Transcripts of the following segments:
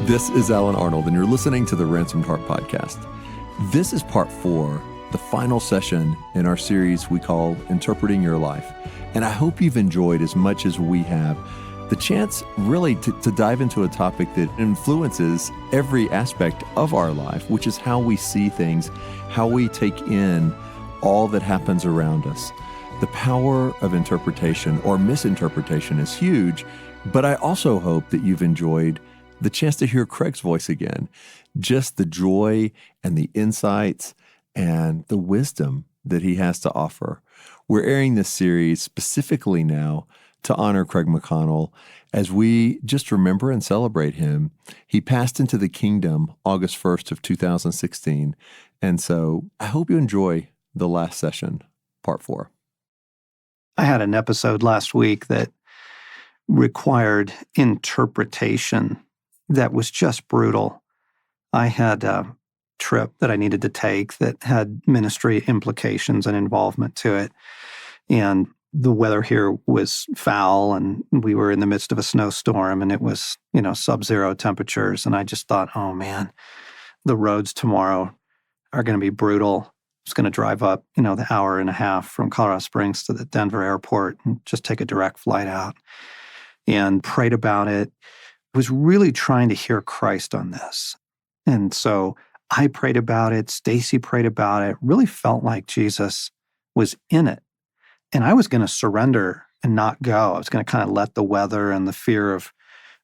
This is Alan Arnold, and you're listening to the Ransomed Heart Podcast. This is part 4, the final session in our series we call Interpreting Your Life. And I hope you've enjoyed as much as we have the chance really to dive into a topic that influences every aspect of our life, which is how we see things, how we take in all that happens around us. The power of interpretation or misinterpretation is huge, but I also hope that you've enjoyed the chance to hear Craig's voice again, just the joy and the insights and the wisdom that he has to offer. We're airing this series specifically now to honor Craig McConnell as we just remember and celebrate him. He passed into the kingdom August 1st of 2016. And so I hope you enjoy the last session, part 4. I had an episode last week that required interpretation that was just brutal. I had a trip that I needed to take that had ministry implications and involvement to it. And the weather here was foul, and we were in the midst of a snowstorm, and it was, sub-zero temperatures. And I just thought, oh man, the roads tomorrow are going to be brutal. I was going to drive up, the hour and a half from Colorado Springs to the Denver airport and just take a direct flight out, and prayed about it. Was really trying to hear Christ on this. And so I prayed about it. Stacy prayed about it. Really felt like Jesus was in it. And I was going to surrender and not go. I was going to kind of let the weather and the fear of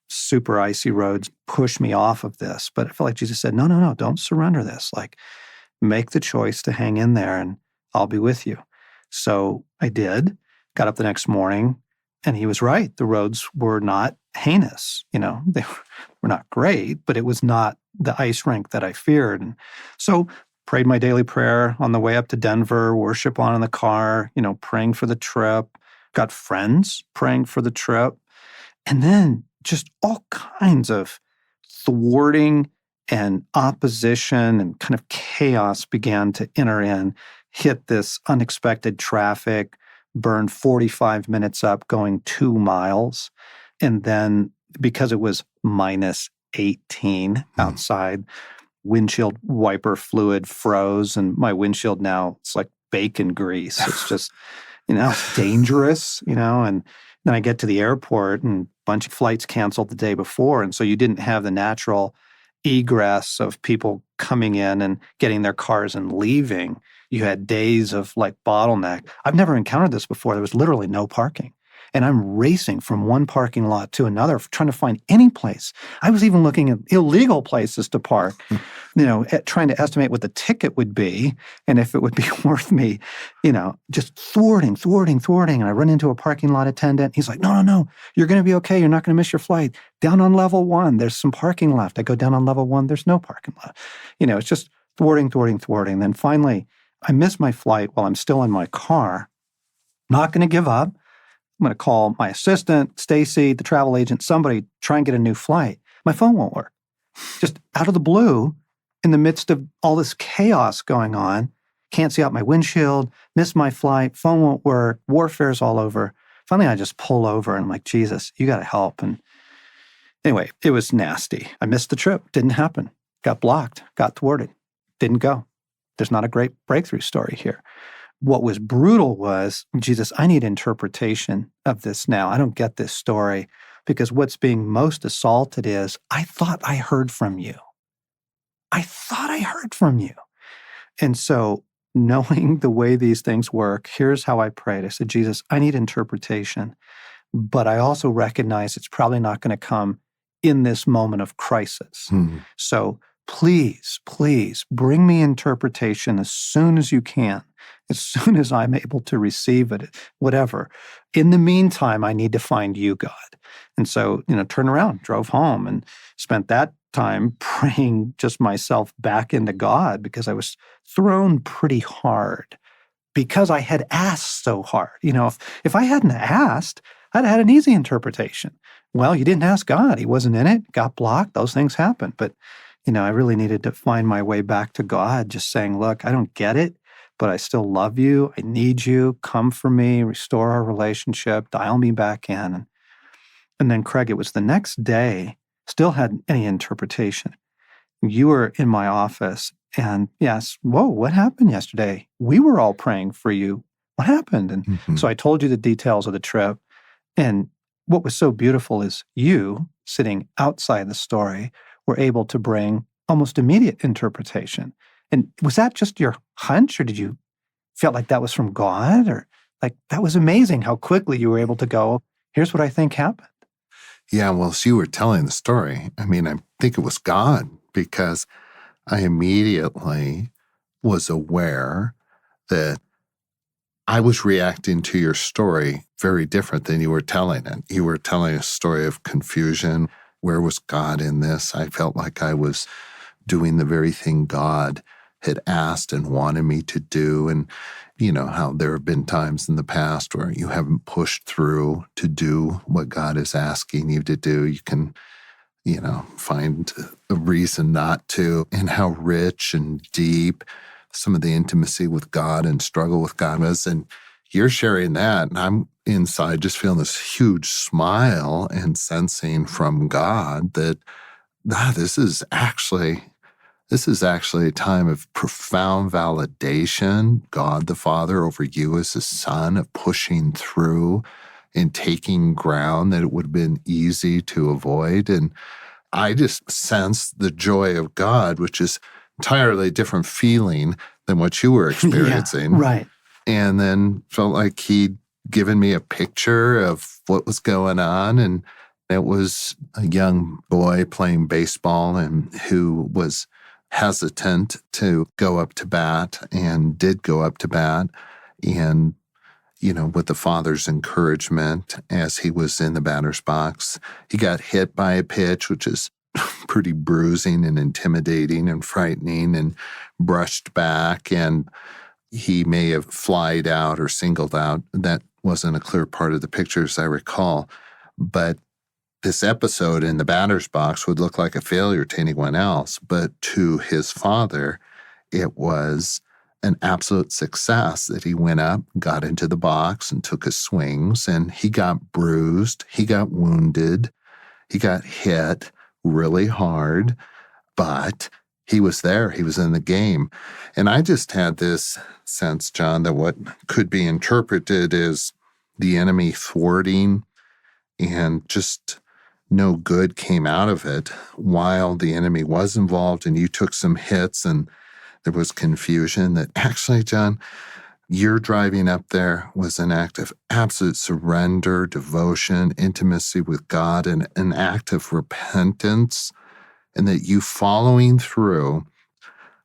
super icy roads push me off of this. But I felt like Jesus said, no, don't surrender this. Like, make the choice to hang in there and I'll be with you. So I did. Got up the next morning and he was right. The roads were not heinous. They were not great, but it was not the ice rink that I feared. And so prayed my daily prayer on the way up to Denver, worship on in the car, praying for the trip, got friends praying for the trip. And then just all kinds of thwarting and opposition and kind of chaos began to enter in, hit this unexpected traffic, burned 45 minutes up going 2 miles. And then because it was minus 18 outside, windshield wiper fluid froze, and my windshield now, it's like bacon grease. It's just, dangerous, and then I get to the airport and a bunch of flights canceled the day before. And so you didn't have the natural egress of people coming in and getting their cars and leaving. You had days of like bottleneck. I've never encountered this before. There was literally no parking. And I'm racing from one parking lot to another, trying to find any place. I was even looking at illegal places to park, trying to estimate what the ticket would be and if it would be worth me, just thwarting. And I run into a parking lot attendant. He's like, no, you're going to be okay. You're not going to miss your flight. Down on level 1, there's some parking left. I go down on level 1, there's no parking lot. It's just thwarting. Then finally, I miss my flight while I'm still in my car. Not going to give up. I'm going to call my assistant, Stacy, the travel agent, somebody, try and get a new flight. My phone won't work. Just out of the blue, in the midst of all this chaos going on, can't see out my windshield, miss my flight, phone won't work, warfare's all over. Finally, I just pull over and I'm like, Jesus, you got to help. And anyway, it was nasty. I missed the trip. Didn't happen. Got blocked. Got thwarted. Didn't go. There's not a great breakthrough story here. What was brutal was, Jesus, I need interpretation of this now. I don't get this story, because what's being most assaulted is, I thought I heard from you. And so knowing the way these things work, here's how I prayed. I said, Jesus, I need interpretation, but I also recognize it's probably not going to come in this moment of crisis. So please bring me interpretation as soon as you can. As soon as I'm able to receive it, whatever. In the meantime, I need to find you, God. And so, turned around, drove home, and spent that time praying just myself back into God, because I was thrown pretty hard because I had asked so hard. If I hadn't asked, I'd had an easy interpretation. Well, you didn't ask God. He wasn't in it, got blocked. Those things happen. But, I really needed to find my way back to God, just saying, look, I don't get it, but I still love you. I need you. Come for me, restore our relationship, dial me back in. And then, Craig, it was the next day, still hadn't any interpretation. You were in my office and yes, whoa, what happened yesterday? We were all praying for you. What happened? And so I told you the details of the trip. And what was so beautiful is you, sitting outside the story, were able to bring almost immediate interpretation. And was that just your hunch, or did you feel like that was from God? Or like, that was amazing how quickly you were able to go, here's what I think happened. Yeah, well, as you were telling the story, I mean, I think it was God, because I immediately was aware that I was reacting to your story very different than you were telling it. You were telling a story of confusion. Where was God in this? I felt like I was doing the very thing God had asked and wanted me to do. And you know how there have been times in the past where you haven't pushed through to do what God is asking you to do. You can, find a reason not to, and how rich and deep some of the intimacy with God and struggle with God was. And you're sharing that, and I'm inside just feeling this huge smile and sensing from God that this is actually a time of profound validation, God the Father over you as a son, of pushing through and taking ground that it would have been easy to avoid. And I just sense the joy of God, which is entirely different feeling than what you were experiencing. Yeah, right. And then felt like he'd given me a picture of what was going on. And it was a young boy playing baseball and who was hesitant to go up to bat and did go up to bat. And, with the father's encouragement as he was in the batter's box, he got hit by a pitch, which is pretty bruising and intimidating and frightening, and brushed back. And he may have flied out or singled out. That wasn't a clear part of the picture, as I recall. But this episode in the batter's box would look like a failure to anyone else, but to his father, it was an absolute success that he went up, got into the box, and took his swings, and he got bruised, he got wounded, he got hit really hard, but he was there, he was in the game. And I just had this sense, John, that what could be interpreted as the enemy thwarting and just no good came out of it while the enemy was involved and you took some hits and there was confusion, that actually, John, your driving up there was an act of absolute surrender, devotion, intimacy with God, and an act of repentance, and that you following through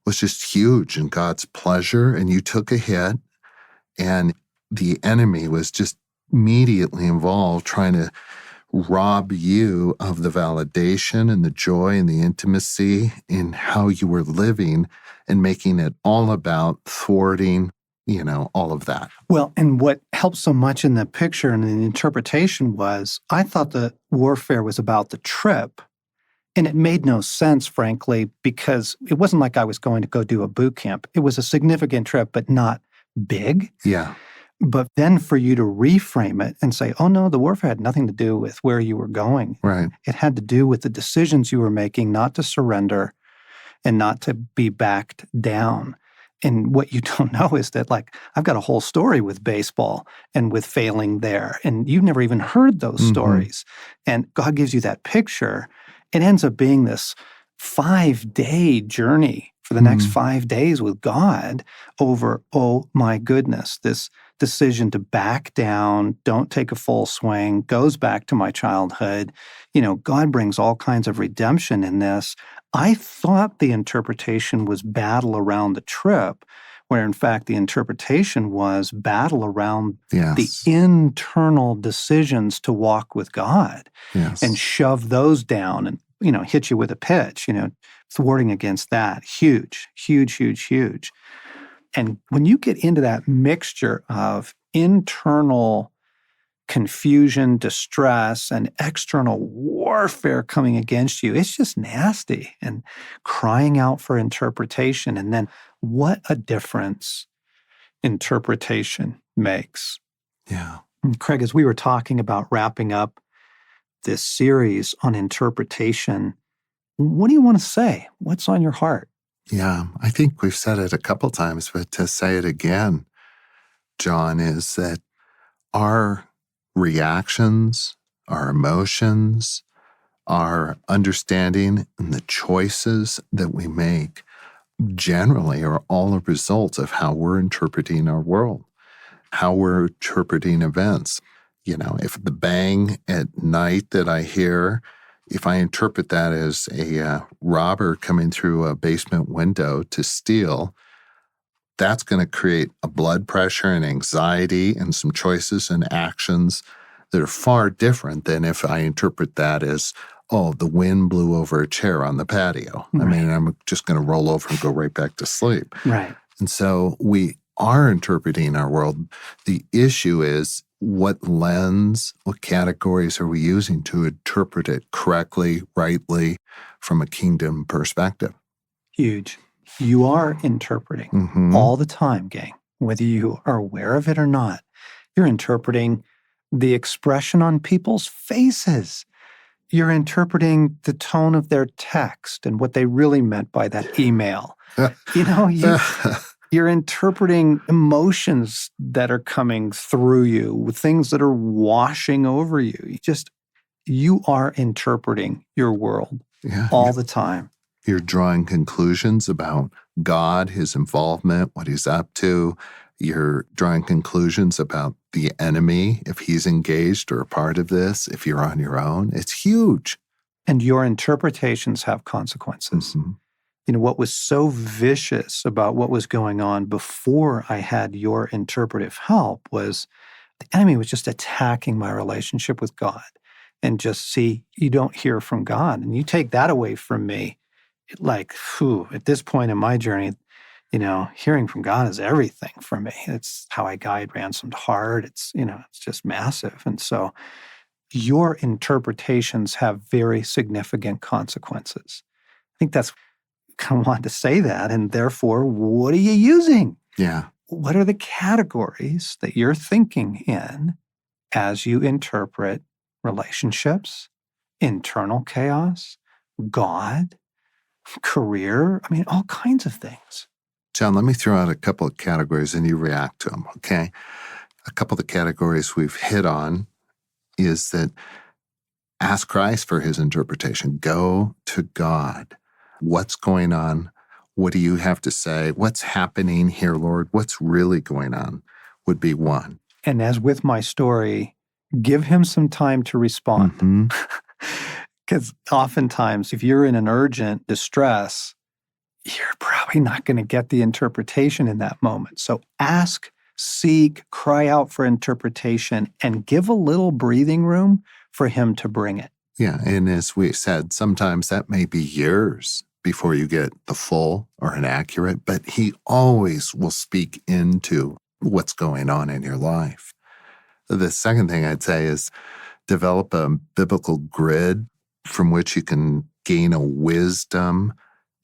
was just huge in God's pleasure. And you took a hit, and the enemy was just immediately involved trying to rob you of the validation and the joy and the intimacy in how you were living, and making it all about thwarting, all of that. Well, and what helped so much in the picture and in the interpretation was, I thought the warfare was about the trip. And it made no sense, frankly, because it wasn't like I was going to go do a boot camp. It was a significant trip, but not big. Yeah. But then for you to reframe it and say, oh no, the warfare had nothing to do with where you were going. Right. It had to do with the decisions you were making not to surrender and not to be backed down. And what you don't know is that, I've got a whole story with baseball and with failing there. And you've never even heard those stories. And God gives you that picture. It ends up being this 5-day journey for the next 5 days with God over, oh my goodness, this decision to back down, don't take a full swing, goes back to my childhood. God brings all kinds of redemption in this. I thought the interpretation was battle around the trip, where in fact the interpretation was battle around the internal decisions to walk with God and shove those down and, hit you with a pitch, thwarting against that. Huge, huge, huge, huge. And when you get into that mixture of internal confusion, distress, and external warfare coming against you, it's just nasty, and crying out for interpretation. And then what a difference interpretation makes. Yeah. And Craig, as we were talking about wrapping up this series on interpretation. What do you want to say? What's on your heart? Yeah, I think we've said it a couple times, but to say it again, John, is that our reactions, our emotions, our understanding, and the choices that we make generally are all a result of how we're interpreting our world, how we're interpreting events. If the bang at night that I hear, if I interpret that as a robber coming through a basement window to steal, that's going to create a blood pressure and anxiety and some choices and actions that are far different than if I interpret that as, oh, the wind blew over a chair on the patio. Right. I mean, I'm just going to roll over and go right back to sleep. Right. And so we are interpreting our world. The issue is what lens, what categories are we using to interpret it correctly, rightly, from a kingdom perspective? Huge. You are interpreting all the time, gang, whether you are aware of it or not. You're interpreting the expression on people's faces. You're interpreting the tone of their text and what they really meant by that email. You're interpreting emotions that are coming through you, things that are washing over you. You are interpreting your world all the time. You're drawing conclusions about God, his involvement, what he's up to. You're drawing conclusions about the enemy, if he's engaged or a part of this, if you're on your own. It's huge. And your interpretations have consequences. What was so vicious about what was going on before I had your interpretive help was the enemy was just attacking my relationship with God. And just you don't hear from God. And you take that away from me, at this point in my journey, hearing from God is everything for me. It's how I guide Ransomed Heart. It's just massive. And so your interpretations have very significant consequences. I think that's kind of wanted to say that. And therefore, what are you using? Yeah. What are the categories that you're thinking in as you interpret relationships, internal chaos, God, career? I mean, all kinds of things. John, let me throw out a couple of categories and you react to them, okay? A couple of the categories we've hit on is that ask Christ for his interpretation. Go to God. What's going on? What do you have to say? What's happening here, Lord? What's really going on would be one. And as with my story, give him some time to respond. Because oftentimes, if you're in an urgent distress, you're probably not going to get the interpretation in that moment. So ask, seek, cry out for interpretation, and give a little breathing room for him to bring it. Yeah, and as we said, sometimes that may be years before you get the full or an accurate, but he always will speak into what's going on in your life. The second thing I'd say is develop a biblical grid from which you can gain a wisdom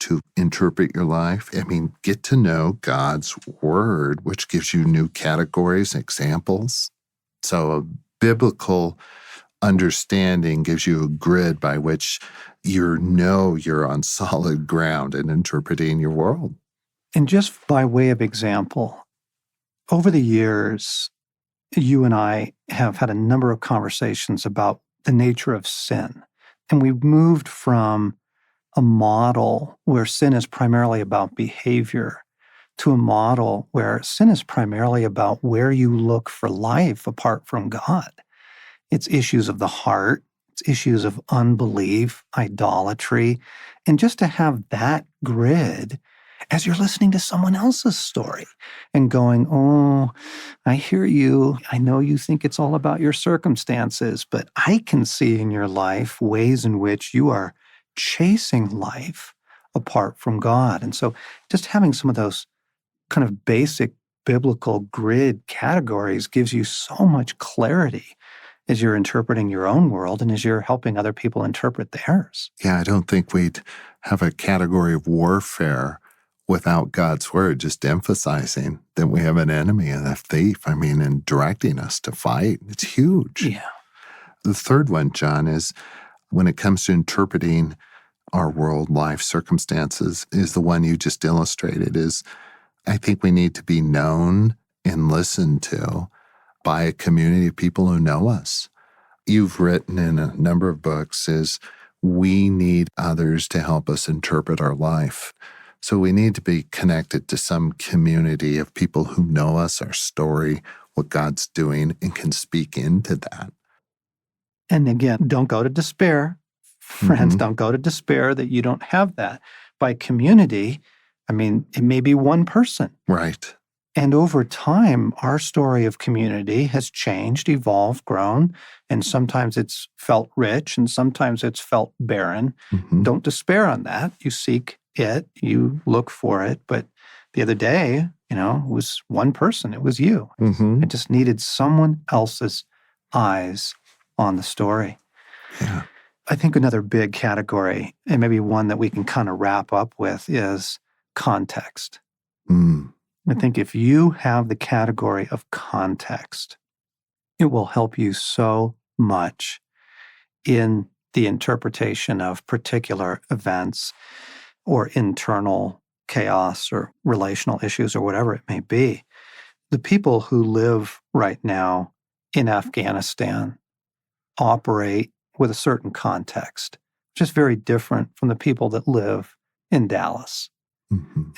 to interpret your life. I mean, get to know God's word, which gives you new categories, examples. So a biblical understanding gives you a grid by which you're on solid ground in interpreting your world. And just by way of example, over the years, you and I have had a number of conversations about the nature of sin. And we've moved from a model where sin is primarily about behavior to a model where sin is primarily about where you look for life apart from God. It's issues of the heart, it's issues of unbelief, idolatry, and just to have that grid as you're listening to someone else's story and going, oh, I hear you. I know you think it's all about your circumstances, but I can see in your life ways in which you are chasing life apart from God. And so just having some of those kind of basic biblical grid categories gives you so much clarity as you're interpreting your own world and as you're helping other people interpret theirs. Yeah, I don't think we'd have a category of warfare without God's word just emphasizing that we have an enemy and a thief, and directing us to fight. It's huge. Yeah. The third one, John, is when it comes to interpreting our world, life circumstances, is the one you just illustrated, is I think we need to be known and listened to by a community of people who know us. You've written in a number of books is we need others to help us interpret our life. So we need to be connected to some community of people who know us, our story, what God's doing, and can speak into that. And again, don't go to despair. Friends, don't go to despair that you don't have that. By community, I mean, it may be one person. Right. And over time, our story of community has changed, evolved, grown, and sometimes it's felt rich and sometimes it's felt barren. Don't despair on that. You seek it, you look for it. But the other day, it was one person. It was you. It just needed someone else's eyes on the story. Yeah. I think another big category, and maybe one that we can kind of wrap up with, is context. I think if you have the category of context, it will help you so much in the interpretation of particular events or internal chaos or relational issues or whatever it may be. The people who live right now in Afghanistan operate with a certain context, which is very different from the people that live in Dallas.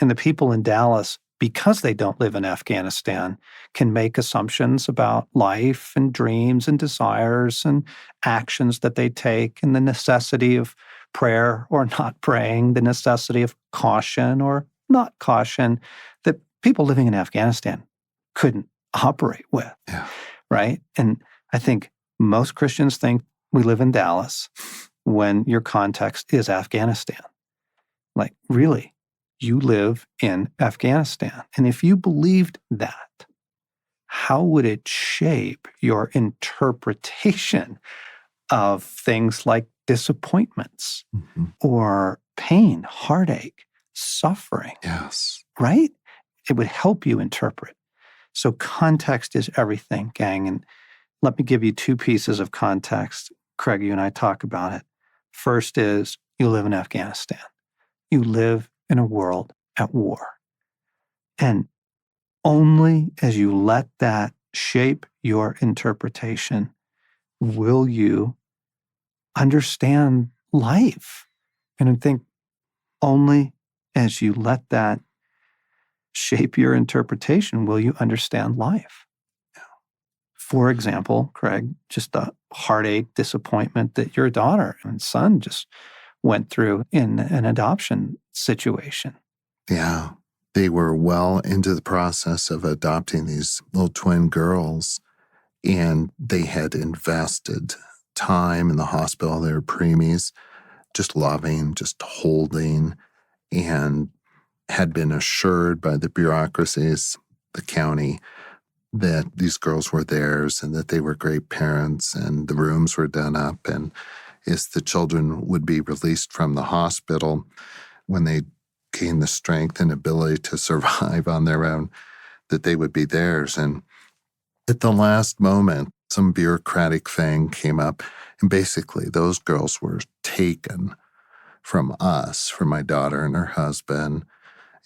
And the people in Dallas, because they don't live in Afghanistan, can make assumptions about life and dreams and desires and actions that they take and the necessity of prayer or not praying, the necessity of caution or not caution that people living in Afghanistan couldn't operate with, right? And I think most Christians think we live in Dallas when your context is Afghanistan. Like, really? You live in Afghanistan. And if you believed that, how would it shape your interpretation of things like disappointments or pain, heartache, suffering? Yes. Right? It would help you interpret. So context is everything, gang. And let me give you two pieces of context. Craig, you and I talk about it. First is you live in Afghanistan. You live in a world at war. And only as you let that shape your interpretation will you understand life. And I think only as you let that shape your interpretation will you understand life. For example, Craig, just the heartache, disappointment that your daughter and son just went through in an adoption situation. Yeah. They were well into the process of adopting these little twin girls, and they had invested time in the hospital. They were preemies, just loving, just holding, and had been assured by the bureaucracies, the county, that these girls were theirs and that they were great parents, and the rooms were done up, and as the children would be released from the hospital, when they gained the strength and ability to survive on their own, that they would be theirs. And at the last moment, some bureaucratic thing came up, and basically those girls were taken from us, from my daughter and her husband,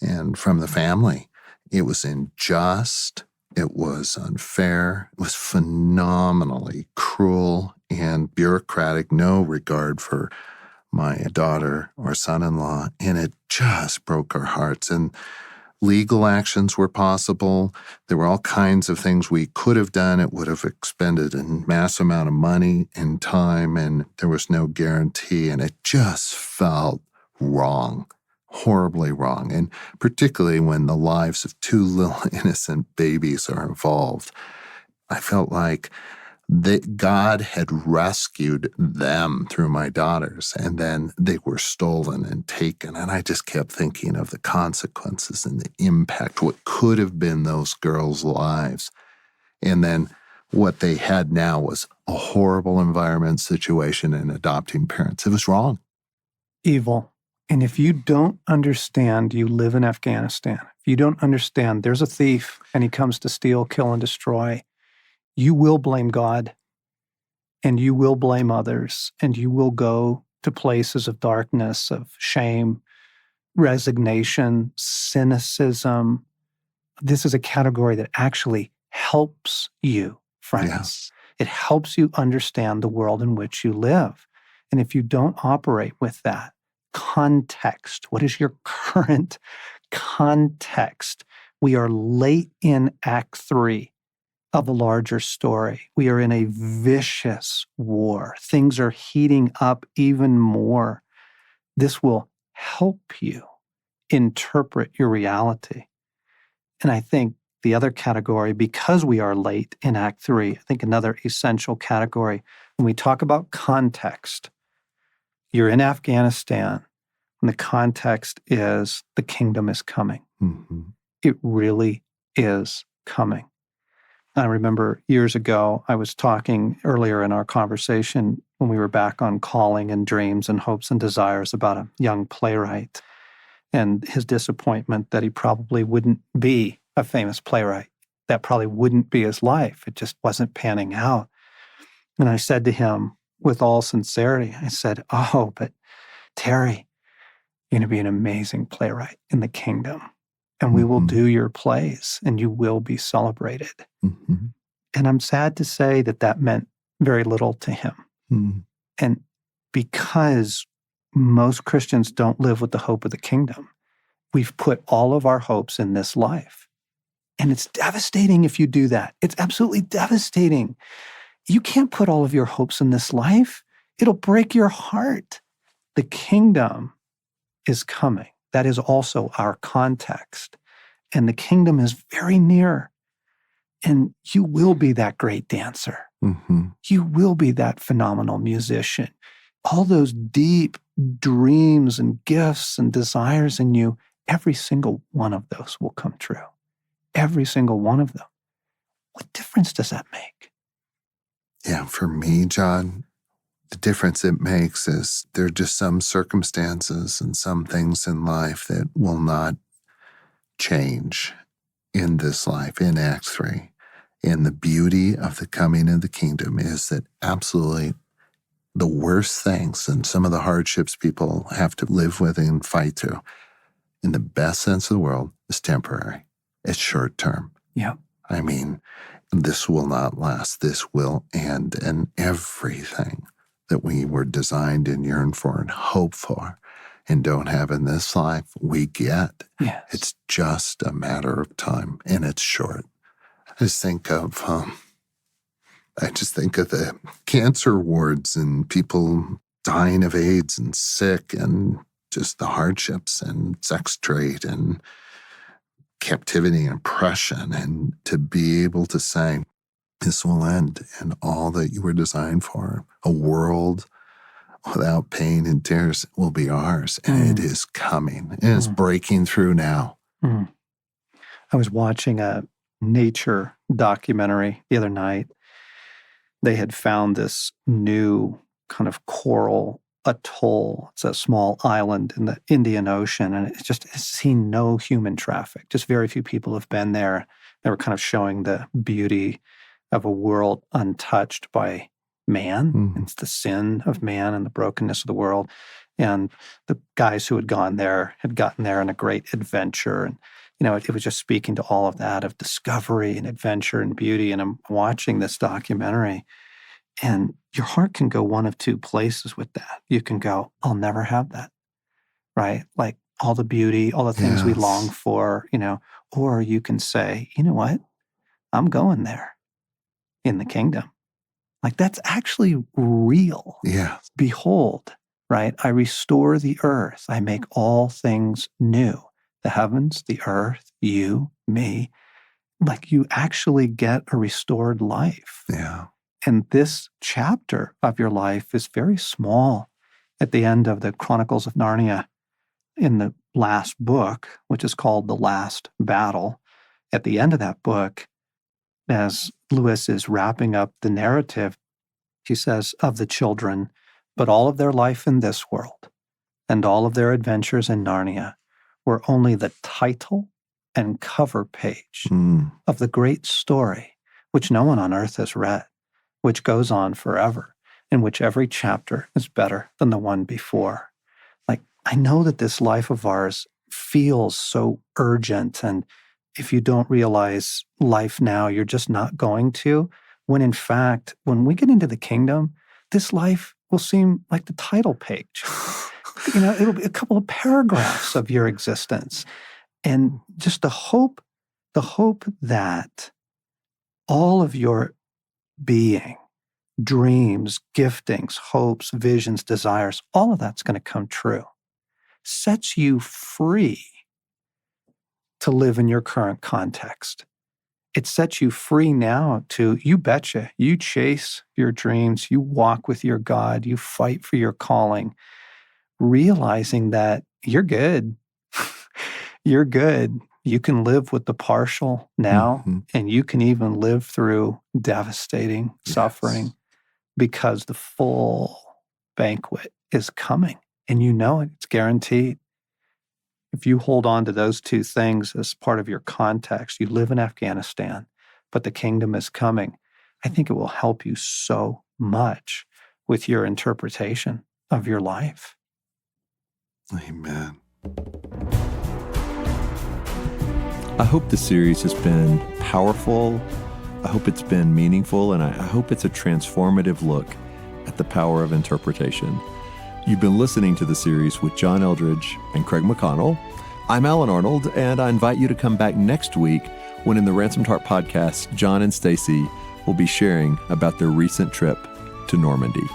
and from the family. It was unjust. It was unfair. It was phenomenally cruel and bureaucratic, no regard for my daughter or son-in-law. And it just broke our hearts. And legal actions were possible. There were all kinds of things we could have done. It would have expended a mass amount of money and time, and there was no guarantee. And it just felt wrong. Horribly wrong, and particularly when the lives of two little innocent babies are involved. I felt like that God had rescued them through my daughters, and then they were stolen and taken. And I just kept thinking of the consequences and the impact, what could have been those girls' lives. And then what they had now was a horrible environment, situation, and adopting parents. It was wrong. Evil. And if you don't understand you live in Afghanistan, if you don't understand there's a thief and he comes to steal, kill, and destroy, you will blame God. And you will blame others, and you will go to places of darkness, of shame, resignation, cynicism. This is a category that actually helps you, friends. Yes. It helps you understand the world in which you live. And if you don't operate with that context, what is your current context? We are late in Act 3 of a larger story. We are in a vicious war. Things are heating up even more. This will help you interpret your reality. And I think the other category, because we are late in Act 3, I think another essential category, when we talk about context, you're in Afghanistan, and the context is the kingdom is coming. Mm-hmm. It really is coming. I remember years ago, I was talking earlier in our conversation when we were back on Calling and Dreams and Hopes and Desires about a young playwright and his disappointment that he probably wouldn't be a famous playwright. That probably wouldn't be his life. It just wasn't panning out. And I said to him with all sincerity, I said, "Oh, but Terry, you're going to be an amazing playwright in the kingdom. And we will do your plays and you will be celebrated." Mm-hmm. And I'm sad to say that that meant very little to him. Mm-hmm. And because most Christians don't live with the hope of the kingdom, we've put all of our hopes in this life. And it's devastating if you do that. It's absolutely devastating. You can't put all of your hopes in this life. It'll break your heart. The kingdom is coming. That is also our context. And the kingdom is very near. And you will be that great dancer. Mm-hmm. You will be that phenomenal musician. All those deep dreams and gifts and desires in you, every single one of those will come true. Every single one of them. What difference does that make? Yeah, for me, John, the difference it makes is there are just some circumstances and some things in life that will not change in this life, in Act 3. And the beauty of the coming of the kingdom is that absolutely the worst things and some of the hardships people have to live with and fight through, in the best sense of the word, is temporary. It's short term. Yeah. I mean, this will not last. This will end. And everything that we were designed and yearn for and hope for and don't have in this life, we get. Yes. It's just a matter of time, and it's short. I just think of the cancer wards and people dying of AIDS and sick and just the hardships and sex trade and captivity and oppression, and to be able to say, this will end and all that you were designed for, a world without pain and tears, will be ours. And it is coming. And it's breaking through now. I was watching a nature documentary the other night. They had found this new kind of coral atoll. It's a small island in the Indian Ocean, and it's seen no human traffic. Just very few people have been there. They were kind of showing the beauty of a world untouched by man. It's the sin of man and the brokenness of the world. And the guys who had gone there had gotten there on a great adventure. And, it was just speaking to all of that, of discovery and adventure and beauty. And I'm watching this documentary, and your heart can go one of two places with that. You can go, I'll never have that, right? Like all the beauty, all the things we long for, or you can say, you know what? I'm going there in the kingdom. Like that's actually real. Yeah. Behold, right? I restore the earth. I make all things new. The heavens, the earth, you, me. Like you actually get a restored life. Yeah. And this chapter of your life is very small at the end of the Chronicles of Narnia. In the last book, which is called The Last Battle, at the end of that book, as Lewis is wrapping up the narrative, he says, of the children, but all of their life in this world and all of their adventures in Narnia were only the title and cover page of the great story, which no one on earth has read, which goes on forever, in which every chapter is better than the one before. Like, I know that this life of ours feels so urgent, and if you don't realize life now, you're just not going to, when in fact, when we get into the kingdom, this life will seem like the title page. It'll be a couple of paragraphs of your existence. And just the hope that all of your being, dreams, giftings, hopes, visions, desires, all of that's going to come true, sets you free to live in your current context. It sets you free now to, you betcha, you chase your dreams, you walk with your God, you fight for your calling, realizing that you're good. You're good. You can live with the partial now, and you can even live through devastating suffering because the full banquet is coming, and you know it. It's guaranteed. If you hold on to those two things as part of your context, you live in Afghanistan, but the kingdom is coming. I think it will help you so much with your interpretation of your life. Amen. I hope this series has been powerful. I hope it's been meaningful, and I hope it's a transformative look at the power of interpretation. You've been listening to the series with John Eldredge and Craig McConnell. I'm Alan Arnold, and I invite you to come back next week when in the Ransomed Heart podcast, John and Stacy will be sharing about their recent trip to Normandy.